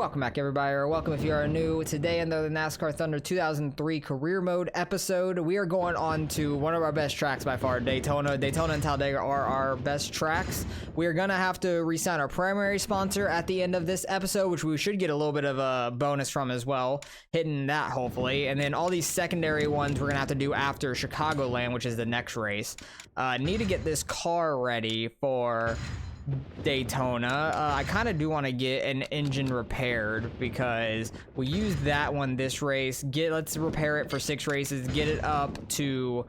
Welcome back, everybody, or welcome if you are new. Today in the NASCAR Thunder 2003 Career Mode episode, we are going on to one of our best tracks by far, Daytona. Daytona and Talladega are our best tracks. We are going to have to re-sign our primary sponsor at the end of this episode, which we should get a little bit of a bonus from as well, hitting that hopefully. And then all these secondary ones we're going to have to do after Chicagoland, which is the next race. Need to get this car ready for Daytona. I kind of do want to get an engine repaired because we used that one this race. Let's repair it for 6 races, get it up to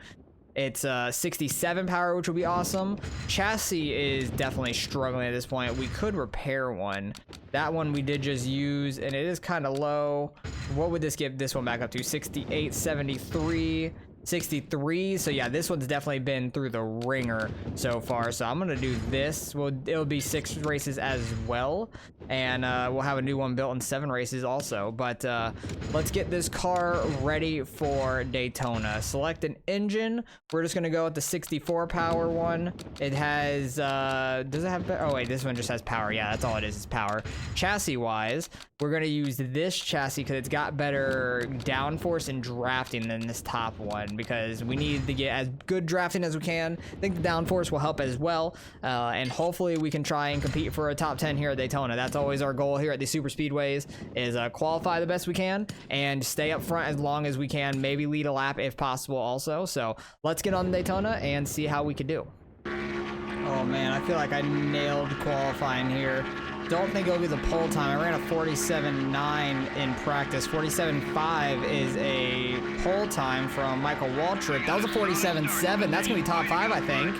its 67 power, which would be awesome. Chassis is definitely struggling at this point. We could repair one. That one we did just use, and it is kind of low. What would this give this one back up to? 68, 73, 63. So yeah, this one's definitely been through the ringer so far. So I'm gonna do this. It'll be 6 races as well, and we'll have a new one built in 7 races also. But let's get this car ready for Daytona. Select an engine. We're just gonna go with the 64 power one. It has does it have, oh wait, this one just has power. Yeah, that's all it is power. Chassis wise, we're gonna use this chassis because it's got better downforce and drafting than this top one, because we need to get as good drafting as we can. I think the downforce will help as well, and hopefully we can try and compete for a top 10 here at Daytona. That's always our goal here at the super speedways, is qualify the best we can and stay up front as long as we can, maybe lead a lap if possible also. So let's get on Daytona and see how we could do. Oh man, I feel like I nailed qualifying here. Don't think it'll be the pole time. I ran a 47.9 in practice. 47.5 is a pole time from Michael Waltrip. That was a 47.7. That's gonna be top 5, I think.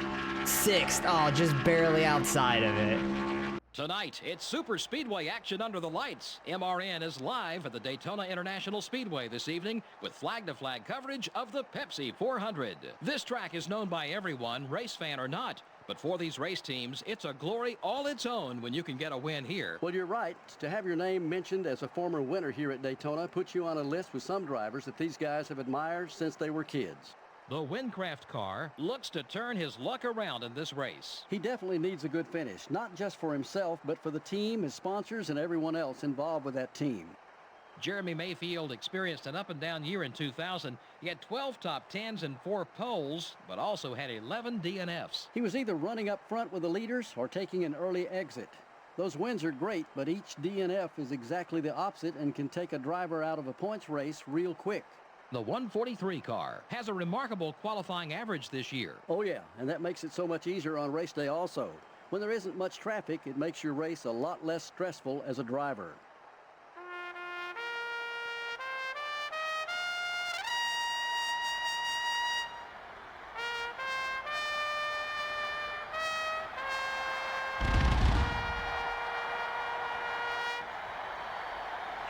6th. Oh, just barely outside of it. Tonight, it's super speedway action under the lights. MRN is live at the Daytona International Speedway this evening with flag-to-flag coverage of the Pepsi 400. This track is known by everyone, race fan or not. But for these race teams, it's a glory all its own when you can get a win here. Well, you're right. To have your name mentioned as a former winner here at Daytona puts you on a list with some drivers that these guys have admired since they were kids. The Wincraft car looks to turn his luck around in this race. He definitely needs a good finish, not just for himself, but for the team, his sponsors, and everyone else involved with that team. Jeremy Mayfield experienced an up-and-down year in 2000. He had 12 top 10s and 4 poles, but also had 11 DNFs. He was either running up front with the leaders or taking an early exit. Those wins are great, but each DNF is exactly the opposite and can take a driver out of a points race real quick. The 143 car has a remarkable qualifying average this year. Oh yeah, and that makes it so much easier on race day also. When there isn't much traffic, it makes your race a lot less stressful as a driver.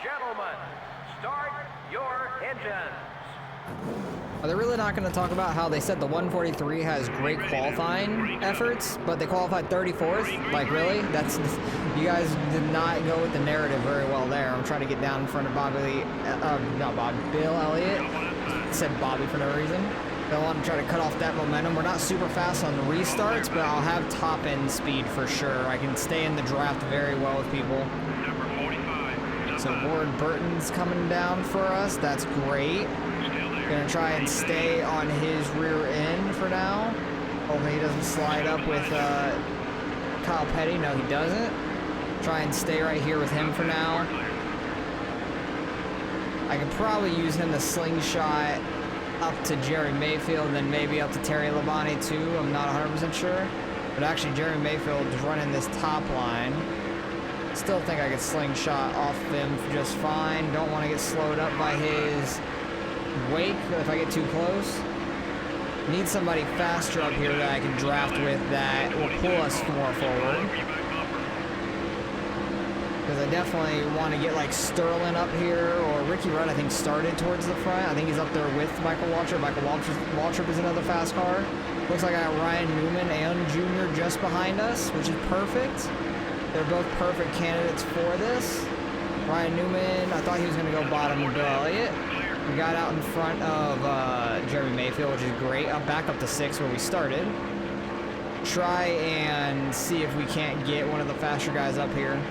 Gentlemen, start your engines. Are they really not going to talk about how they said the 143 has great qualifying efforts, but they qualified 34th? Like, really? That's, you guys did not go with the narrative very well there. I'm trying to get down in front of Bill Elliott. Said Bobby for no reason. Don't want to try to cut off that momentum. We're not super fast on the restarts, but I'll have top end speed for sure. I can stay in the draft very well with people. So Ward Burton's coming down for us. That's great. Gonna try and stay on his rear end for now. Hopefully he doesn't slide up with Kyle Petty. No, he doesn't. Try and stay right here with him for now. I could probably use him to slingshot up to Jerry Mayfield and then maybe up to Terry Labonte too. I'm not 100% sure. But actually Jerry Mayfield is running this top line. Still think I could slingshot off him just fine. Don't want to get slowed up by his wake if I get too close. Need somebody faster up here that I can draft with that will pull us more forward. Because I definitely want to get like Sterling up here, or Ricky Rudd I think started towards the front. I think he's up there with Michael Waltrip. Michael Waltrip is another fast car. Looks like I got Ryan Newman and Jr. just behind us, which is perfect. They're both perfect candidates for this. Ryan Newman, I thought he was going to go bottom with Bill Elliott. We got out in front of Jeremy Mayfield, which is great. I'm back up to 6 where we started. Try and see if we can't get one of the faster guys up here.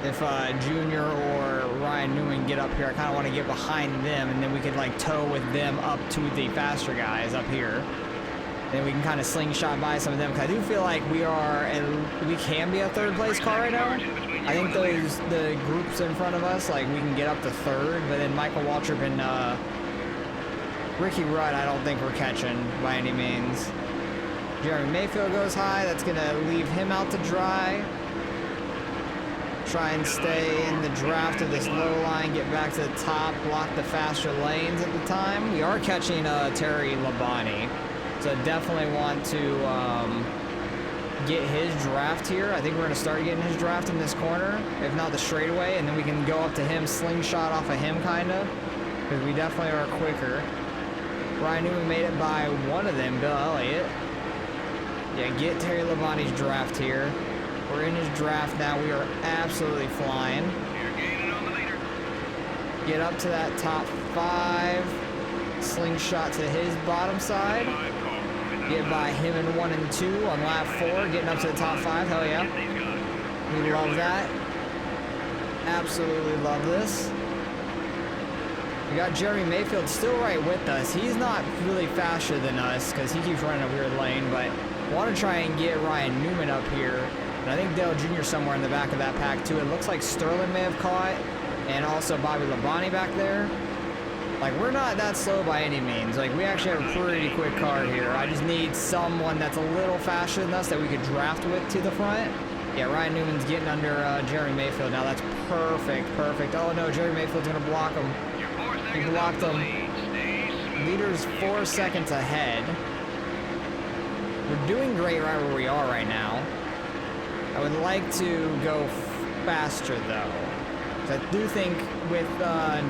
if Junior or Ryan Newman get up here, I kind of want to get behind them, and then we could like tow with them up to the faster guys up here. Then we can kind of slingshot by some of them, because I do feel like we can be a third place car right now. I think the groups in front of us, like we can get up to third, but then Michael Waltrip and Ricky Rudd, I don't think we're catching by any means. Jeremy Mayfield goes high. That's going to leave him out to dry. Try and stay in the draft of this low line, get back to the top, block the faster lanes at the time. We are catching Terry Labonte, so definitely want to get his draft here. I think we're going to start getting his draft in this corner, if not the straightaway, and then we can go up to him, slingshot off of him kind of, because we definitely are quicker. Ryan Newman made it by one of them, Bill Elliott. Yeah, get Terry Labonte's draft here. We're in his draft now. We are absolutely flying. Get up to that top 5. Slingshot to his bottom side. Get by him in 1 and 2 on lap 4. Getting up to the top 5. Hell yeah. We love that. Absolutely love this. We got Jeremy Mayfield still right with us. He's not really faster than us because he keeps running a weird lane, but want to try and get Ryan Newman up here. And I think Dale Jr. somewhere in the back of that pack too. It looks like Sterling may have caught, and also Bobby Labonte back there. Like, we're not that slow by any means. Like, we actually have a pretty quick car here. I just need someone that's a little faster than us that we could draft with to the front. Yeah, Ryan Newman's getting under Jeremy Mayfield now. That's perfect, perfect. Oh no, Jeremy Mayfield's gonna block him. He blocked him. Leader's 4 seconds ahead. We're doing great right where we are right now. I would like to go faster though. I do think with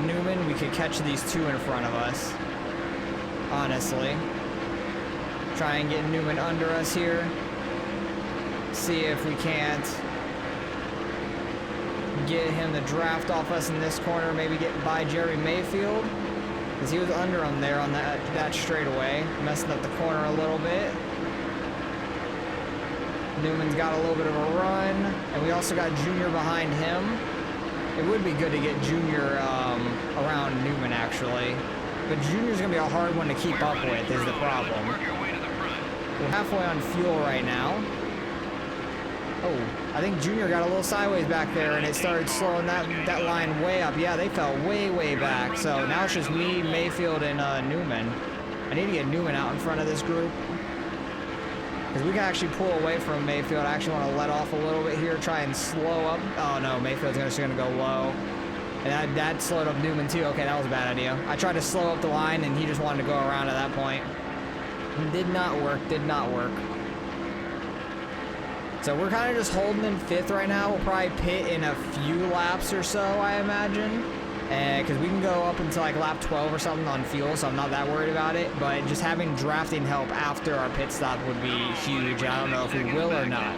Newman we could catch these 2 in front of us. Honestly. Try and get Newman under us here. See if we can't get him to draft off us in this corner. Maybe get by Jerry Mayfield, because he was under him there on that straightaway, messing up the corner a little bit. Newman's got a little bit of a run, and we also got Junior behind him. It would be good to get Junior around Newman, actually. But Junior's going to be a hard one to keep up with, is the problem. We're halfway on fuel right now. Oh, I think Junior got a little sideways back there, and it started slowing that line way up. Yeah, they fell way, way back. So now it's just me, Mayfield, and Newman. I need to get Newman out in front of this group, because we can actually pull away from Mayfield. I actually want to let off a little bit here, try and slow up. Oh no, Mayfield's just going to go low. And that slowed up Newman too. Okay, that was a bad idea. I tried to slow up the line, and he just wanted to go around at that point. Did not work, did not work. So we're kind of just holding in 5th right now. We'll probably pit in a few laps or so, I imagine. Because we can go up until like lap 12 or something on fuel, so I'm not that worried about it. But just having drafting help after our pit stop would be huge. I don't know if we will or not.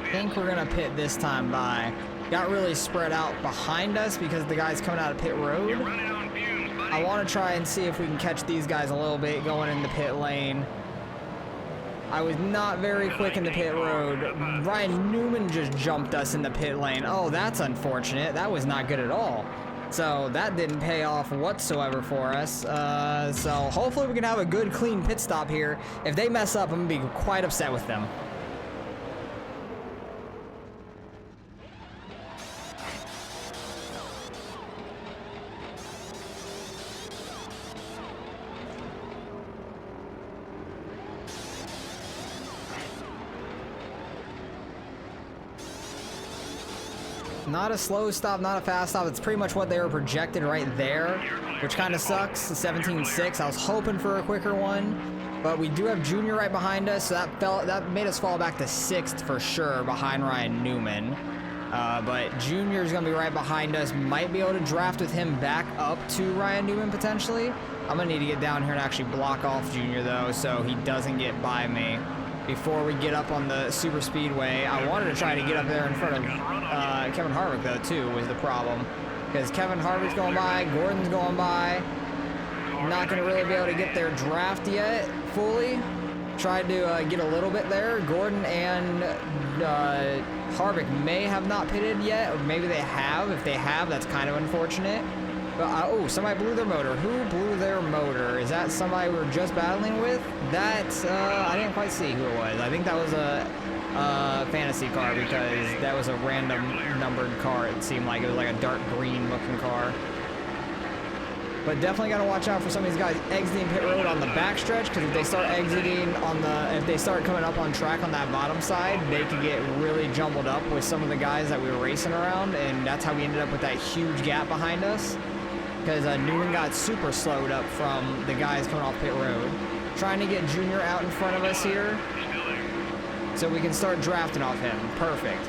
I think we're going to pit this time by. Got really spread out behind us because the guy's coming out of pit road. I want to try and see if we can catch these guys a little bit going in the pit lane. I was not very quick in the pit road. Ryan Newman just jumped us in the pit lane. Oh, that's unfortunate. That was not good at all. So that didn't pay off whatsoever for us. So hopefully we can have a good, clean pit stop here. If they mess up, I'm going to be quite upset with them. Not a slow stop, not a fast stop. It's pretty much what they were projected right there, which kind of sucks. 17.6. I was hoping for a quicker one, but we do have Junior right behind us, so that made us fall back to 6th for sure behind Ryan Newman. But Junior's gonna be right behind us. Might be able to draft with him back up to Ryan Newman potentially. I'm gonna need to get down here and actually block off Junior though, so he doesn't get by me before we get up on the super speedway. I wanted to try to get up there in front of Kevin Harvick though too, was the problem, because Kevin Harvick's going by, Gordon's going by. Not going to really be able to get their draft yet fully. Tried to get a little bit there. Gordon and Harvick may have not pitted yet, or maybe they have. If they have, that's kind of unfortunate. But, oh, somebody blew their motor. Who blew their motor? Is that somebody we were just battling with? That, I didn't quite see who it was. I think that was a fantasy car because that was a random numbered car. It seemed like it was like a dark green looking car. But definitely got to watch out for some of these guys exiting pit road on the backstretch, because if they start exiting on if they start coming up on track on that bottom side, they could get really jumbled up with some of the guys that we were racing around, and that's how we ended up with that huge gap behind us, because Newman got super slowed up from the guys coming off pit road. Trying to get Junior out in front of us here, so we can start drafting off him. Perfect.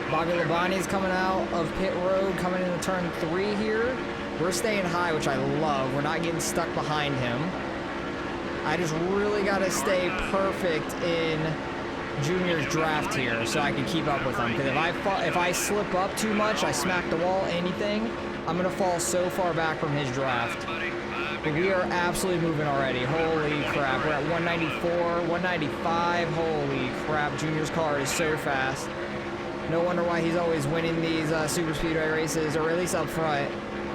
Bobby Labonte's coming out of pit road, coming into turn 3 here. We're staying high, which I love. We're not getting stuck behind him. I just really got to stay perfect in Junior's draft here so I can keep up with him. Because if I slip up too much, I smack the wall, anything, I'm going to fall so far back from his draft. But we are absolutely moving already. Holy crap. We're at 194, 195. Holy crap. Junior's car is so fast. No wonder why he's always winning these super speedway races, or at least up front.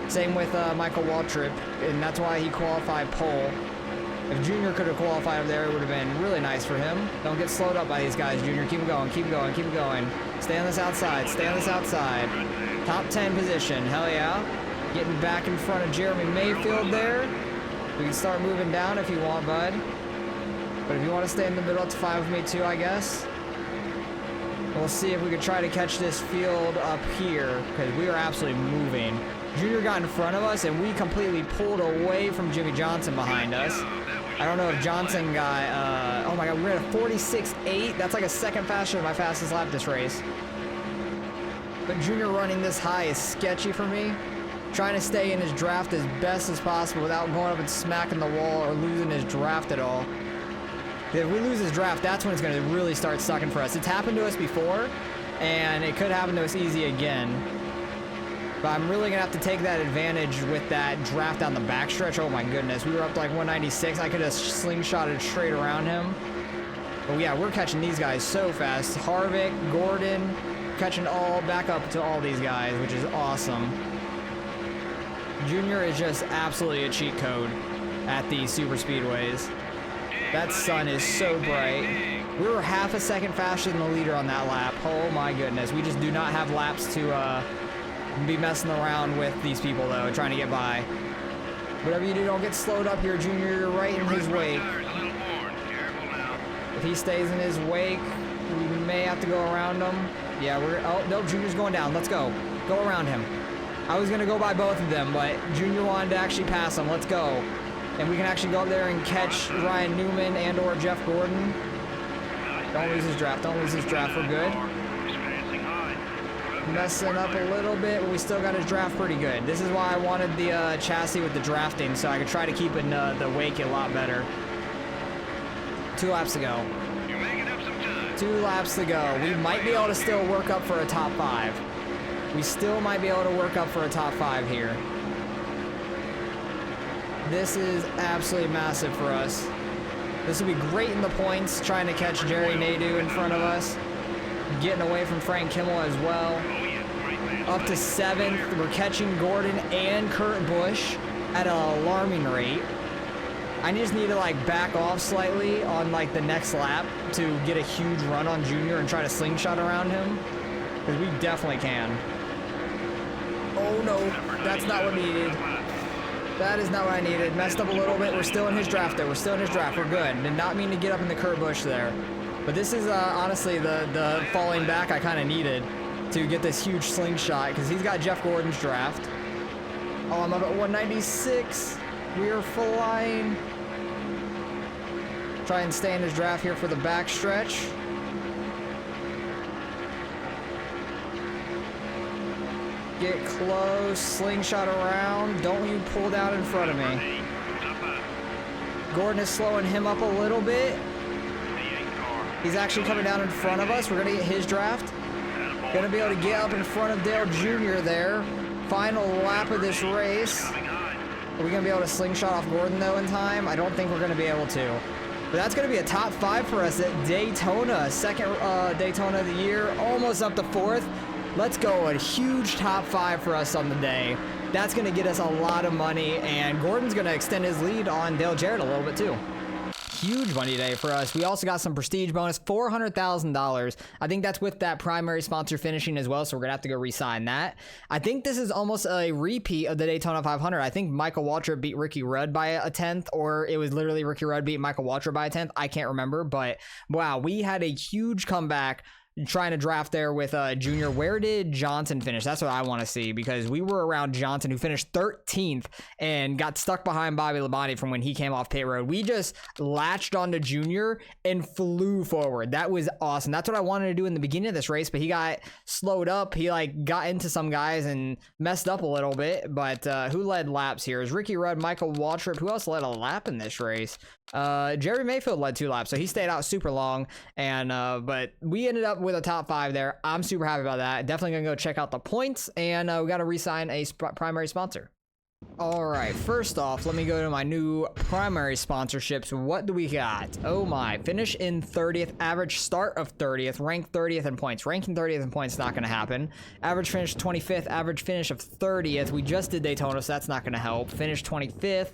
Same with Michael Waltrip, and that's why he qualified pole. If Junior could have qualified up there, it would have been really nice for him. Don't get slowed up by these guys, Junior. Keep going, keep going, keep going. Stay on this outside, stay on this outside. Top 10 position, hell yeah. Getting back in front of Jeremy Mayfield there. We can start moving down if you want, bud. But if you want to stay in the middle, it's fine with me too, I guess. We'll see if we can try to catch this field up here, because we are absolutely moving. Junior got in front of us, and we completely pulled away from Jimmy Johnson behind us. I don't know if Johnson got, oh my god, we're at a 46.8. That's like a second faster than my fastest lap this race. But Junior running this high is sketchy for me. Trying to stay in his draft as best as possible without going up and smacking the wall or losing his draft at all. If we lose his draft, that's when it's going to really start sucking for us. It's happened to us before, and it could happen to us easy again. But I'm really going to have to take that advantage with that draft down the backstretch. Oh my goodness, we were up to like 196. I could have slingshotted straight around him. But yeah, we're catching these guys so fast. Harvick, Gordon, catching all back up to all these guys, which is awesome. Junior is just absolutely a cheat code at these super speedways. That sun is so bright. We were half a second faster than the leader on that lap. Oh my goodness. We just do not have laps to be messing around with these people, though, trying to get by. Whatever you do, don't get slowed up here, Junior. You're right in his wake. If he stays in his wake, we may have to go around him. Yeah, oh, no, Junior's going down. Let's go. Go around him. I was going to go by both of them, but Junior wanted to actually pass him. Let's go. And we can actually go up there and catch Ryan Newman and or Jeff Gordon. Don't lose his draft. Don't lose his draft. We're good. Messing up a little bit, but we still got his draft pretty good. This is why I wanted the chassis with the drafting, so I could try to keep it the wake a lot better. 2 laps to go. 2 laps to go. We might be able to still work up for a top 5. We still might be able to work up for a top 5 here. This is absolutely massive for us. This will be great in the points, trying to catch Jerry Nadeau in front of us. Getting away from Frank Kimmel as well. Up to 7th. We're catching Gordon and Kurt Busch at an alarming rate. I just need to like back off slightly on like the next lap to get a huge run on Junior and try to slingshot around him. Because we definitely can. Oh no, that's not what needed. That is not what I needed. Messed up a little bit. We're still in his draft though. We're still in his draft. We're good. Did not mean to get up in the Kurt Busch there. But this is honestly the falling back I kind of needed to get this huge slingshot, because he's got Jeff Gordon's draft. Oh, I'm up at 196. We are flying. Try and stay in his draft here for the back stretch. Get close, slingshot around. Don't you pull down in front of me. Gordon is slowing him up a little bit. He's actually coming down in front of us. We're going to get his draft. Going to be able to get up in front of Dale Jr. there. Final lap of this race. Are we going to be able to slingshot off Gordon, though, in time? I don't think we're going to be able to. But that's going to be a top 5 for us at Daytona. Second Daytona of the year, almost up to 4th. Let's go. A huge top 5 for us on the day. That's going to get us a lot of money, and Gordon's going to extend his lead on Dale Jrs a little bit too. Huge money day for us. We also got some prestige bonus, $400,000. I think that's with that primary sponsor finishing as well, so we're gonna have to go re-sign that. I think this is almost a repeat of the Daytona 500. I think Michael Waltrip beat Ricky Rudd by a 10th, or it was literally Ricky Rudd beat Michael Waltrip by a 10th. I can't remember, but wow, we had a huge comeback trying to draft there with Junior. Where did Johnson finish? That's what I want to see, because we were around Johnson, who finished 13th and got stuck behind Bobby Labonte from when he came off pit road. We just latched onto Junior and flew forward. That was awesome. That's what I wanted to do in the beginning of this race, but he got slowed up. He like got into some guys and messed up a little bit. But who led laps here? It was Ricky Rudd, Michael Waltrip. Who else led a lap in this race? Jerry Mayfield led 2 laps, so he stayed out super long, and but we ended up with a top 5 there. I'm super happy about that. Definitely gonna go check out the points, and we got to re-sign a primary sponsor. All right, first off, let me go to my new primary sponsorships. What do we got? Oh my, finish in 30th, average start of 30th, rank 30th in points. Ranking 30th in points is not gonna happen. Average finish 25th, average finish of 30th. We just did Daytona, so that's not gonna help. Finish 25th.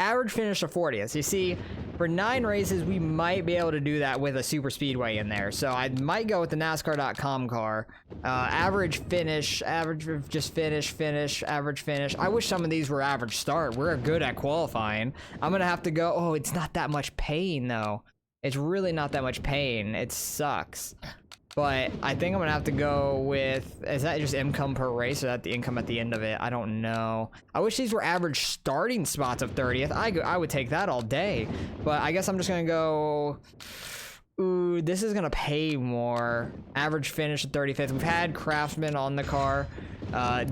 Average finish of 40th. You see, for 9 races, we might be able to do that with a super speedway in there. So I might go with the NASCAR.com car. Average finish, average just finish, average finish. I wish some of these were average start. We're good at qualifying. I'm going to have to go, oh, it's not that much pain, though. It's really not that much pain. It sucks. But I think I'm gonna have to go with, is that just income per race, or is that the income at the end of it? I don't know. I wish these were average starting spots of 30th. I would take that all day. But I guess I'm just gonna go, ooh, this is gonna pay more. Average finish at 35th. We've had Craftsman on the car.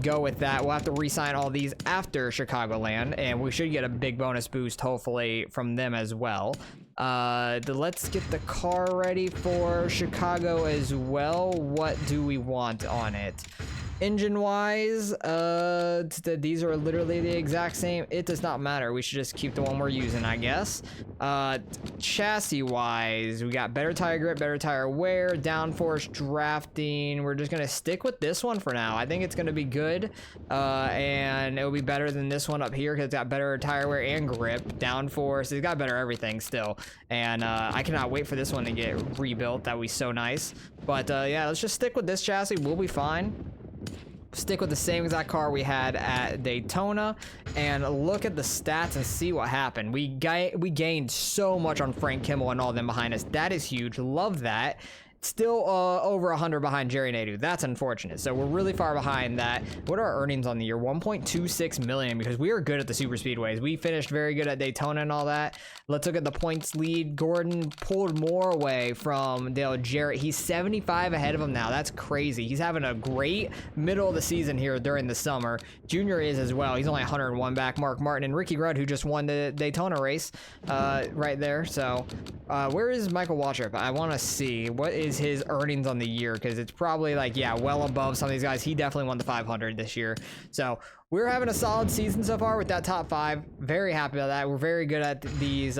Go with that. We'll have to re-sign all these after Chicagoland, and we should get a big bonus boost, hopefully, from them as well. Let's get the car ready for Chicago as well. What do we want on it? Engine wise, these are literally the exact same. It does not matter. We should just keep the one we're using, I guess. Chassis wise, we got better tire grip, better tire wear, downforce, drafting. We're just gonna stick with this one for now. I think it's gonna be good, and it'll be better than this one up here because it's got better tire wear and grip. Downforce, it's got better everything still, and I cannot wait for this one to get rebuilt. That would be so nice. But yeah, let's just stick with this chassis. We'll be fine. Stick with the same exact car we had at Daytona and look at the stats and see what happened. We gained so much on Frank Kimmel and all them behind us. That is huge. Love that. Still over 100 behind Jerry Nadeau. That's unfortunate. So we're really far behind that. What are our earnings on the year? 1.26 million, because we are good at the super speedways. We finished very good at Daytona and all that. Let's look at the points lead. Gordon pulled more away from Dale Jrs. He's 75 ahead of him now. That's crazy. He's having a great middle of the season here during the summer. Junior is as well. He's only 101 back. Mark Martin and Ricky Rudd, who just won the Daytona race right there. So where is Michael Waltrip? I want to see what is his earnings on the year, because it's probably like, yeah, well above some of these guys. He definitely won the 500 this year. So we're having a solid season so far with that top 5. Very happy about that. We're very good at these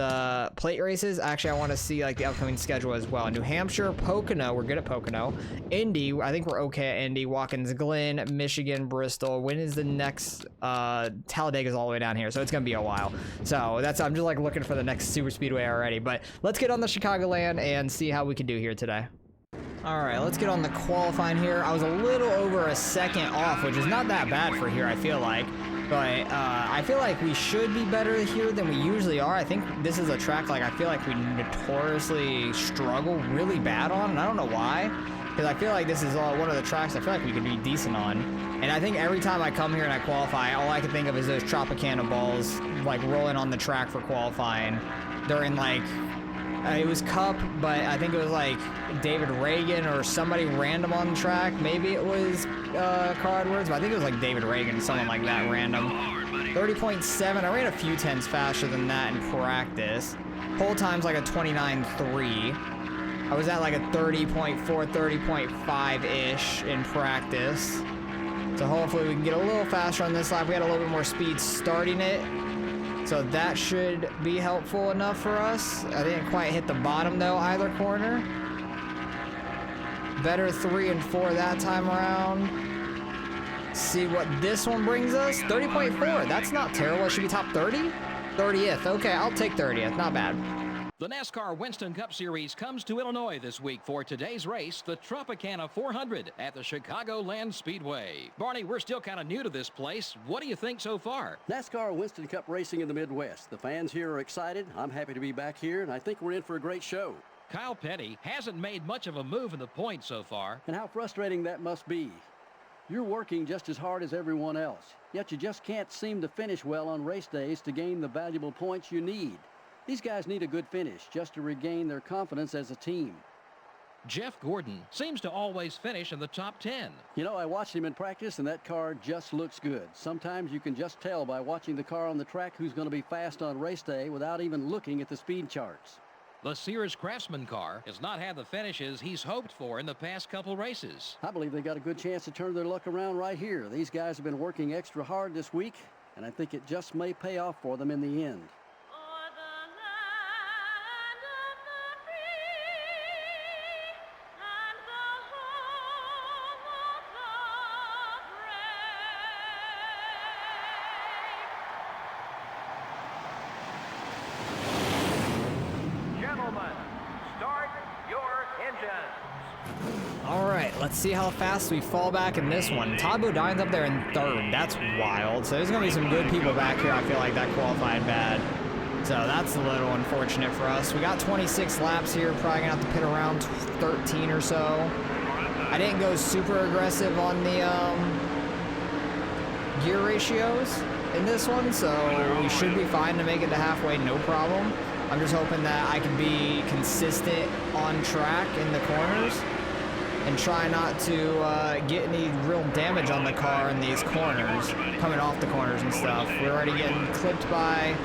plate races. Actually, I want to see like the upcoming schedule as well. New Hampshire, Pocono. We're good at Pocono. Indy, I think we're okay at Indy. Watkins Glen, Michigan, Bristol. When is the next? Talladega's all the way down here, so it's gonna be a while. So that's, I'm just like looking for the next super speedway already. But let's get on the Chicagoland and see how we can do here today. All right, let's get on the qualifying here. I was a little over a second off, which is not that bad for here, I feel like. But I feel like we should be better here than we usually are. I think this is a track like I feel like we notoriously struggle really bad on, and I don't know why. Because I feel like this is one of the tracks I feel like we could be decent on. And I think every time I come here and I qualify, all I can think of is those Tropicana balls like rolling on the track for qualifying during like, it was Cup, but I think it was like David Reagan or somebody random on the track. Maybe it was Carl Edwards, but I think it was like David Reagan, someone like that random. 30.7. I ran a few tenths faster than that in practice. Whole time's like a 29.3. I was at like a 30.4, 30.5-ish in practice. So hopefully we can get a little faster on this lap. We had a little bit more speed starting it. So that should be helpful enough for us. I didn't quite hit the bottom though, either corner. Better 3 and 4 that time around. See what this one brings us. 30.4, that's not terrible. It should be top 30? 30th, okay, I'll take 30th, not bad. The NASCAR Winston Cup Series comes to Illinois this week for today's race, the Tropicana 400 at the Chicagoland Speedway. Barney, we're still kind of new to this place. What do you think so far? NASCAR Winston Cup racing in the Midwest. The fans here are excited. I'm happy to be back here, and I think we're in for a great show. Kyle Petty hasn't made much of a move in the points so far. And how frustrating that must be. You're working just as hard as everyone else, yet you just can't seem to finish well on race days to gain the valuable points you need. These guys need a good finish just to regain their confidence as a team. Jeff Gordon seems to always finish in the top 10. You know, I watched him in practice, and that car just looks good. Sometimes you can just tell by watching the car on the track who's going to be fast on race day without even looking at the speed charts. The Sears Craftsman car has not had the finishes he's hoped for in the past couple races. I believe they got a good chance to turn their luck around right here. These guys have been working extra hard this week, and I think it just may pay off for them in the end. Let's see how fast we fall back in this one. Todd Bodine's up there in 3rd. That's wild. So there's going to be some good people back here. I feel like that qualified bad. So that's a little unfortunate for us. We got 26 laps here. Probably going to have to pit around 13 or so. I didn't go super aggressive on the gear ratios in this one. So we should be fine to make it to halfway. No problem. I'm just hoping that I can be consistent on track in the corners and try not to get any real damage on the car in these corners, coming off the corners and stuff. We're already getting clipped by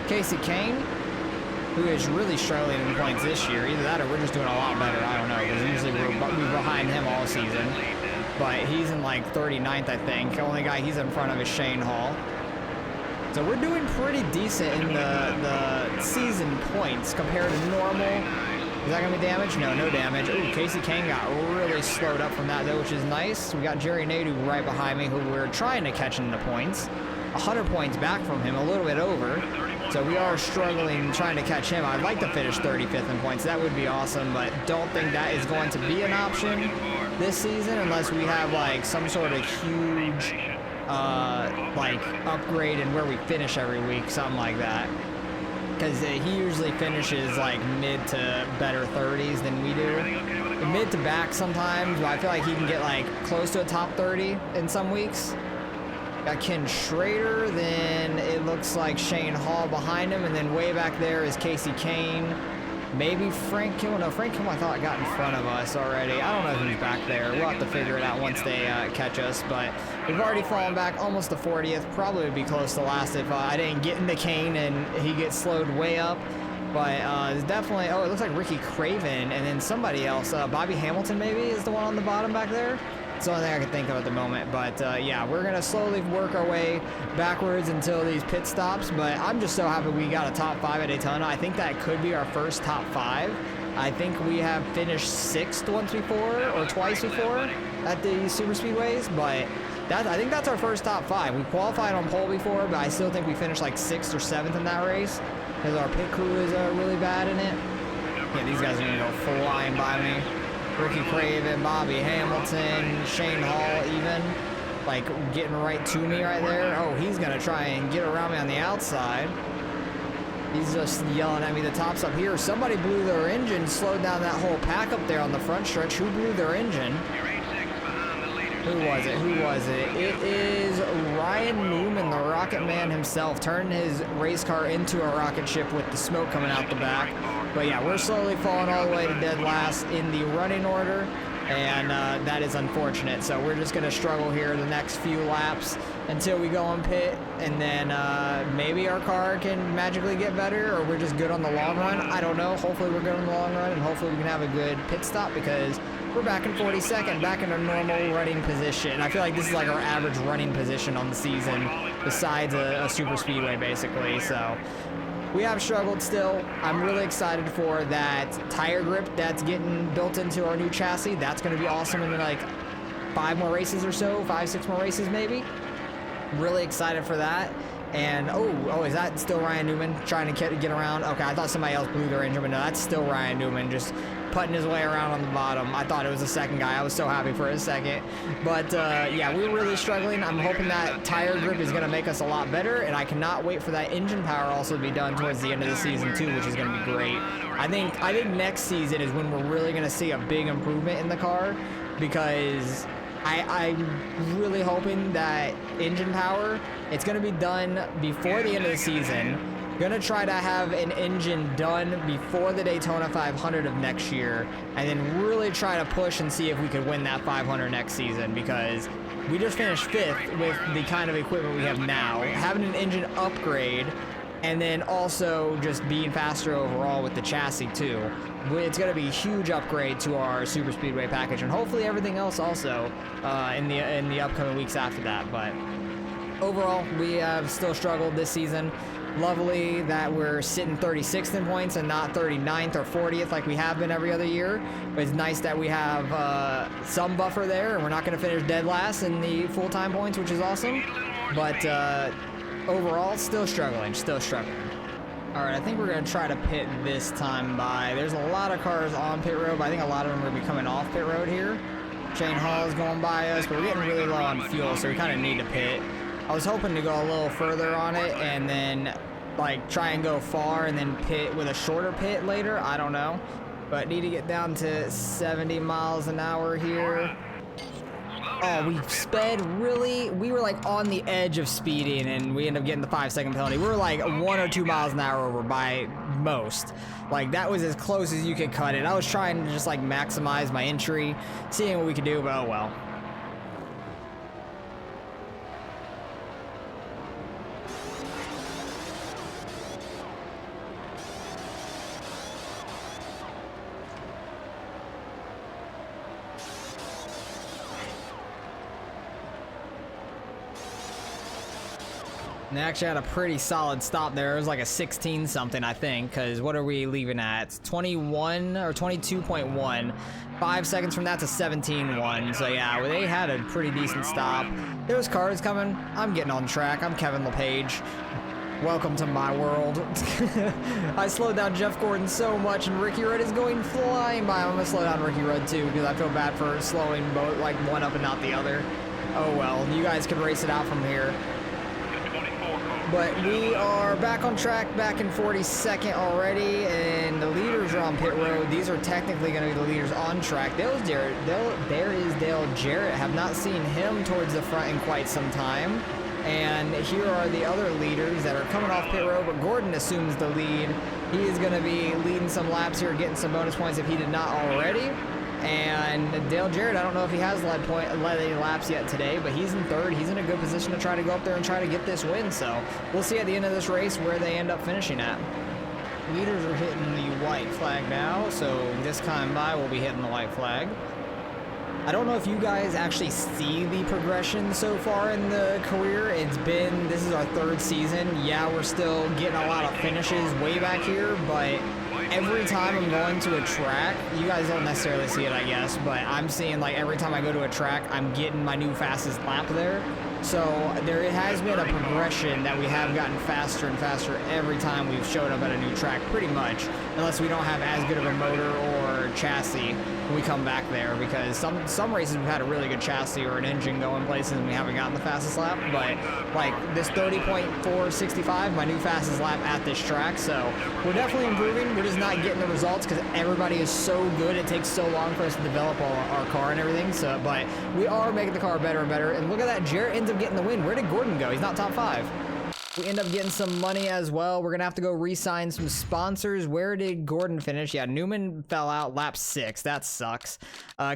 Casey Kane, who is really struggling in points this year. Either that or we're just doing a lot better. I don't know, because usually we're behind him all season. But he's in like 39th, I think. The only guy he's in front of is Shane Hall. So we're doing pretty decent in the season points compared to normal. Is that going to be damage? No, no damage. Ooh, Casey Kane got really slowed up from that, though, which is nice. We got Jerry Nadeau right behind me, who we're trying to catch into points. 100 points back from him, a little bit over. So we are struggling trying to catch him. I'd like to finish 35th in points. That would be awesome, but don't think that is going to be an option this season unless we have, like, some sort of huge, like, upgrade in where we finish every week, something like that. Because he usually finishes like mid to better 30s than we do. Mid to back sometimes, but I feel like he can get like close to a top 30 in some weeks. Got Ken Schrader, then it looks like Shane Hall behind him, and then way back there is Casey Kane. Maybe Frank Kimmel. No, Frank Kimmel I thought got in front of us already. I don't know who's back there. We'll have to figure it out once they catch us, but we've already fallen back almost to 40th. Probably would be close to last if I didn't get into Kane and he gets slowed way up. But it's definitely, oh, it looks like Ricky Craven and then somebody else. Bobby Hamilton maybe is the one on the bottom back there. It's the only thing I can think of at the moment. But yeah, we're going to slowly work our way backwards until these pit stops. But I'm just so happy we got a top 5 at Daytona. I think that could be our first top 5. I think we have finished 6th once before or twice before at the super speedways. But I think that's our first top 5. We qualified on pole before, but I still think we finished like 6th or 7th in that race because our pit crew is really bad in it. Yeah, these guys are going to go flying by me. Ricky Craven, Bobby Hamilton, Shane Hall even, like getting right to me right there. Oh, he's gonna try and get around me on the outside. He's just yelling at me, the top's up here. Somebody blew their engine, slowed down that whole pack up there on the front stretch. Who blew their engine? Who was it? Who was it? It is Ryan Newman, the Rocket Man himself, turned his race car into a rocket ship with the smoke coming out the back. But yeah, we're slowly falling all the way to dead last in the running order. and that is unfortunate. So we're just going to struggle here the next few laps until we go on pit, and then maybe our car can magically get better, or we're just good on the long run. I don't know. Hopefully we're good on the long run, and hopefully we can have a good pit stop, because we're back in 42nd, back in our normal running position. I feel like this is like our average running position on the season, besides a super speedway, basically. So we have struggled still. I'm really excited for that tire grip that's getting built into our new chassis. That's going to be awesome in like 5 more races or so, 5-6 more races maybe. Really excited for that. And oh, is that still Ryan Newman trying to get around? Okay, I thought somebody else blew their engine, but no, that's still Ryan Newman just putting his way around on the bottom. I thought it was the second guy. I was so happy for a second. But yeah, we were really struggling. I'm hoping that tire grip is going to make us a lot better, and I cannot wait for that engine power also to be done towards the end of the season too, which is going to be great. I think next season is when we're really going to see a big improvement in the car, because I'm really hoping that engine power, it's going to be done before the end of the season. Gonna try to have an engine done before the Daytona 500 of next year, and then really try to push and see if we could win that 500 next season, because we just finished 5th with the kind of equipment we have now. Having an engine upgrade, and then also just being faster overall with the chassis too. It's going to be a huge upgrade to our super speedway package, and hopefully everything else also in the upcoming weeks after that. But overall, we have still struggled this season. Lovely that we're sitting 36th in points and not 39th or 40th like we have been every other year. But it's nice that we have some buffer there, and we're not going to finish dead last in the full-time points, which is awesome. But overall, still struggling. All right, I think we're going to try to pit this time by. There's a lot of cars on pit road, but I think a lot of them are going to be coming off pit road here. Shane Hall is going by us, but we're getting really low on fuel, so we kind of need to pit. I was hoping to go a little further on it and then like try and go far and then pit with a shorter pit later. I don't know, but need to get down to 70 miles an hour here. Oh, we sped really. We were like on the edge of speeding, and we ended up getting the 5-second penalty. We were like 1 or 2 miles an hour over by most. Like that was as close as you could cut it. I was trying to just like maximize my entry, seeing what we could do, but oh well. And they actually had a pretty solid stop there. It was like a 16 something, I think, because what are we leaving at? It's 21 or 22.1. 5 seconds from that to 17.1. So yeah, they had a pretty decent stop. There was cars coming. I'm getting on track. I'm Kevin LePage. Welcome to my world. I slowed down Jeff Gordon so much, and Ricky Rudd is going flying by. I'm gonna slow down Ricky Rudd too, because I feel bad for slowing both, like one up and not the other. Oh well, you guys could race it out from here. But we are back on track, back in 42nd already, and the leaders are on pit road. These are technically going to be the leaders on track. There is Dale Jrs. Have not seen him towards the front in quite some time. And here are the other leaders that are coming off pit road, but Gordon assumes the lead. He is going to be leading some laps here, getting some bonus points if he did not already. And Dale Jrs., I don't know if he has led any laps yet today, but he's in 3rd. He's in a good position to try to go up there and try to get this win. So we'll see at the end of this race where they end up finishing at. Leaders are hitting the white flag now, so this time by we'll be hitting the white flag. I don't know if you guys actually see the progression so far in the career. This is our 3rd season. Yeah, we're still getting a lot of finishes way back here, but every time I'm going to a track, you guys don't necessarily see it, I guess, but I'm seeing like every time I go to a track, I'm getting my new fastest lap there. So there has been a progression that we have gotten faster and faster every time we've showed up at a new track, pretty much, unless we don't have as good of a motor or chassis when we come back there, because some races we've had a really good chassis or an engine going places and we haven't gotten the fastest lap. But like this 30.465, my new fastest lap at this track, so we're definitely improving. We're just not getting the results because everybody is so good. It takes so long for us to develop our car and everything. So, but we are making the car better and better. And look at that, Jarrett ends up getting the win. Where did Gordon go? He's not top 5. We end up getting some money as well. We're gonna have to go re-sign some sponsors. Where did Gordon finish? Yeah, Newman fell out lap 6. That sucks.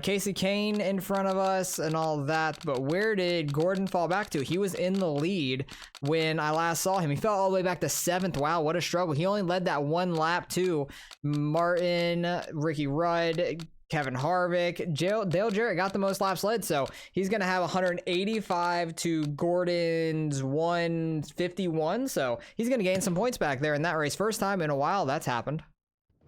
Casey Kane in front of us and all that, but where did Gordon fall back to? He was in the lead when I last saw him. He fell all the way back to 7th. Wow, what a struggle. He only led that one lap too. Martin, Ricky Rudd, Kevin Harvick, Dale Jrs got the most laps led, so he's going to have 185 to Gordon's 151, so he's going to gain some points back there in that race. First time in a while that's happened.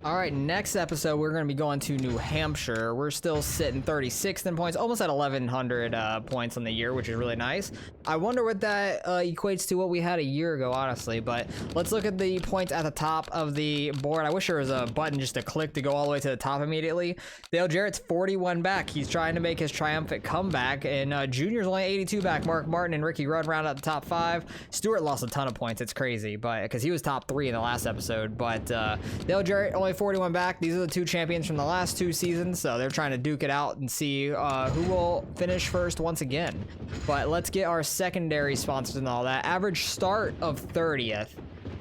All right, next episode, we're going to be going to New Hampshire. We're still sitting 36th in points, almost at 1,100 points on the year, which is really nice. I wonder what that equates to what we had a year ago, honestly, but let's look at the points at the top of the board. I wish there was a button just to click to go all the way to the top immediately. Dale Jarrett's 41 back. He's trying to make his triumphant comeback, and Junior's only 82 back. Mark Martin and Ricky Rudd round out the top 5. Stewart lost a ton of points. It's crazy, but because he was top 3 in the last episode, but Dale Jarrett only 41 back. These are the 2 champions from the last 2 seasons, so they're trying to duke it out and see who will finish first once again. But let's get our secondary sponsors and all that. Average start of 30th.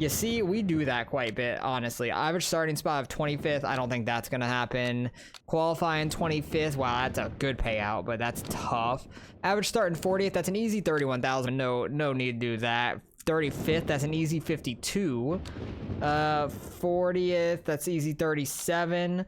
You see, we do that quite a bit, honestly. Average starting spot of 25th. I don't think that's going to happen. Qualifying 25th. Wow, that's a good payout, but that's tough. Average starting 40th. That's an easy 31,000. No need to do that. 35th, that's an easy 52. 40th, that's easy 37.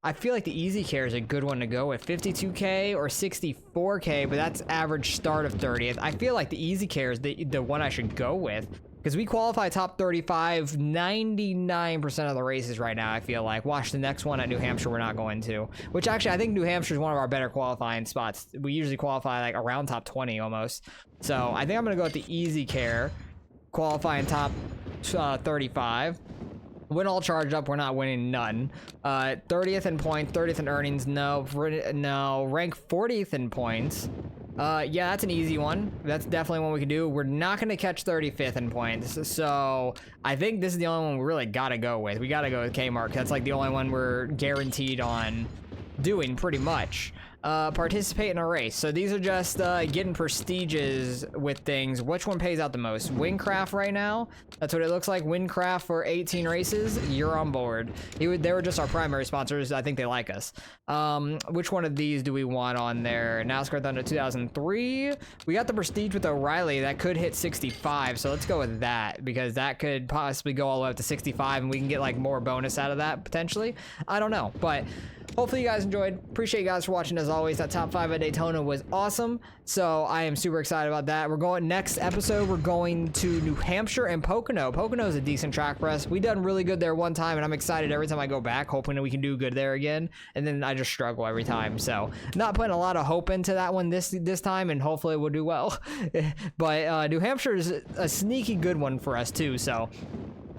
I feel like the easy care is a good one to go with. 52k or 64k, but that's average start of 30th. I feel like the easy care is the one I should go with, because we qualify top 35 99% of the races right now. I feel like watch the next one at New Hampshire, we're not going to, which actually I think New Hampshire is one of our better qualifying spots. We usually qualify like around top 20 almost, so I think I'm gonna go with the easy care, qualifying top 35. When all charged up, we're not winning none. 30th in points, 30th in earnings, no. Rank 40th in points. Yeah, that's an easy one. That's definitely one we can do. We're not going to catch 35th in points, so I think this is the only one we really got to go with. We got to go with Kmart. That's like the only one we're guaranteed on doing pretty much. Participate in a race. So these are just getting prestiges with things. Which one pays out the most? Windcraft right now. That's what it looks like. Windcraft for 18 races. You're on board. They were just our primary sponsors. I think they like us. Which one of these do we want on there? Nascar Thunder 2003. We got the prestige with O'Reilly. That could hit 65. So let's go with that, because that could possibly go all the way up to 65 and we can get like more bonus out of that potentially. I don't know, but hopefully you guys enjoyed. Appreciate you guys for watching as always. That top 5 at Daytona was awesome, so I am super excited about that. We're going next episode, we're going to New Hampshire and Pocono. Pocono is a decent track for us. We done really good there one time, and I'm excited every time I go back, hoping that we can do good there again, and then I just struggle every time. So not putting a lot of hope into that one this time, and hopefully we'll do well. But New Hampshire is a sneaky good one for us too, so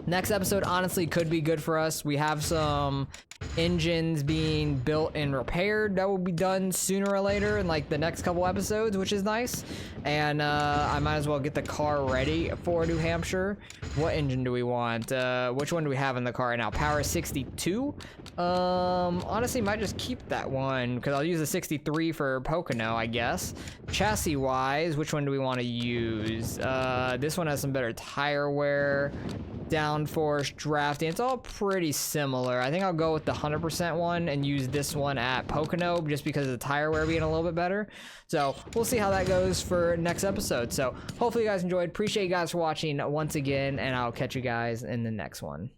next episode honestly could be good for us. We have some engines being built and repaired that will be done sooner or later in like the next couple episodes, which is nice. And I might as well get the car ready for New Hampshire. What engine do we want? Which one do we have in the car right now? Power 62. Honestly might just keep that one because I'll use the 63 for Pocono, I guess. Chassis wise, which one do we want to use? This one has some better tire wear, downforce, drafting. It's all pretty similar. I think I'll go with the 100% one and use this one at Pocono just because of the tire wear being a little bit better. So we'll see how that goes for next episode. So hopefully you guys enjoyed. Appreciate you guys for watching once again, and I'll catch you guys in the next one.